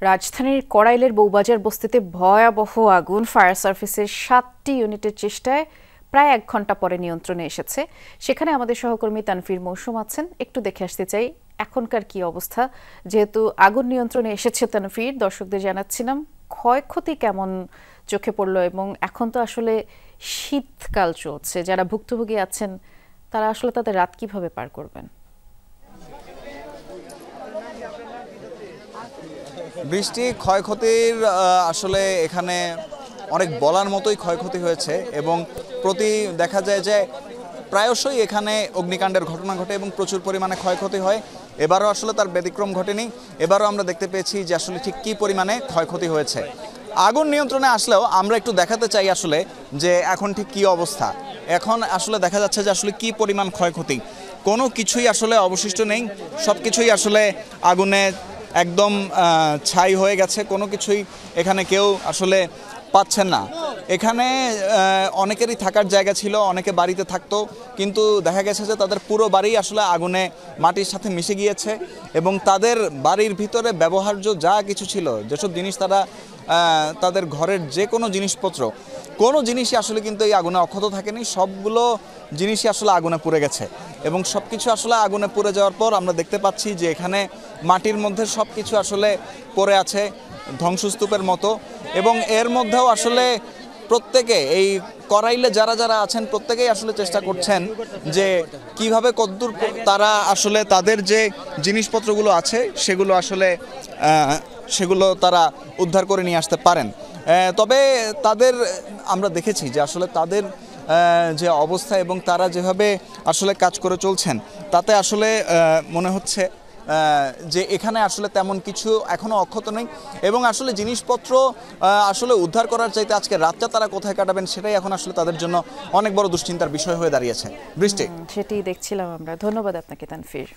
রাজধানীর কড়াইলের বউবাজার বস্তিতে ভয়াবহ আগুন। ফায়ার সার্ভিসের 7টি ইউনিটের চেষ্টায় প্রায় 1 ঘন্টা পরে নিয়ন্ত্রণে এসেছে। সেখানে আমাদের সহকর্মী তানফির মৌসুম আছেন। একটু দেখে আসতে চাই এখনকার কি অবস্থা। যেহেতু আগুন নিয়ন্ত্রণে এসেছে তানফির, দর্শকদের জানাচ্ছিলাম ক্ষয়ক্ষতি কেমন চোখে পড়লো, এবং এখন তো আসলে শীতকাল চলছে, যারা ভুক্তভোগী আছেন তারা আসলে তাদের রাত কিভাবে পার করবেন? বৃষ্টি ক্ষয়ক্ষতির আসলে এখানে অনেক বলার মতোই ক্ষয়ক্ষতি হয়েছে এবং দেখা যায় যে প্রায়শই এখানে অগ্নিকাণ্ডের ঘটনা ঘটে এবং প্রচুর পরিমাণে ক্ষয়ক্ষতি হয়। এবারও আসলে তার ব্যতিক্রম ঘটেনি। এবারও আমরা দেখতে পেয়েছি যে আসলে ঠিক কী পরিমাণে ক্ষয়ক্ষতি হয়েছে। আগুন নিয়ন্ত্রণে আসলেও আমরা একটু দেখাতে চাই আসলে যে এখন ঠিক কী অবস্থা। এখন আসলে দেখা যাচ্ছে যে আসলে কী পরিমাণ ক্ষয়ক্ষতি। কোনো কিছুই আসলে অবশিষ্ট নেই, সব কিছুই আসলে আগুনে একদম ছাই হয়ে গেছে। কোনো কিছুই এখানে কেউ আসলে পাচ্ছেন না। এখানে অনেকেরই থাকার জায়গা ছিল, অনেকে বাড়িতে থাকতো, কিন্তু দেখা গেছে যে তাদের পুরো বাড়ি আসলে আগুনে মাটির সাথে মিশে গিয়েছে এবং তাদের বাড়ির ভিতরে ব্যবহার্য যা কিছু ছিল, যেসব জিনিস তারা তাদের ঘরের যে কোনো জিনিসপত্র, কোনো জিনিসই আসলে কিন্তু এই আগুনে অক্ষত থাকেনি। সবগুলো জিনিসই আসলে আগুনে পুড়ে গেছে এবং সব কিছু আসলে আগুনে পুড়ে যাওয়ার পর আমরা দেখতে পাচ্ছি যে এখানে মাটির মধ্যে সব কিছু আসলে পড়ে আছে ধ্বংসস্তূপের মতো। এবং এর মধ্যেও আসলে প্রত্যেকে এই কড়াইলে যারা যারা আছেন প্রত্যেকেই আসলে চেষ্টা করছেন যে কিভাবে কদ্দূর তারা আসলে তাদের যে জিনিসপত্রগুলো আছে সেগুলো তারা উদ্ধার করে নিয়ে আসতে পারেন। তবে তাদের আমরা দেখেছি যে আসলে তাদের যে অবস্থা এবং তারা যেভাবে আসলে কাজ করে চলছেন তাতে আসলে মনে হচ্ছে যে এখানে আসলে তেমন কিছু এখনো অক্ষত নেই এবং আসলে জিনিসপত্র আসলে উদ্ধার করার চাইতে আজকে রাতটা তারা কোথায় কাটাবেন সেটাই এখন আসলে তাদের জন্য অনেক বড় দুশ্চিন্তার বিষয় হয়ে দাঁড়িয়েছে। বৃষ্টি, সেটাই দেখছিলাম আমরা। ধন্যবাদ আপনাকে তানফির।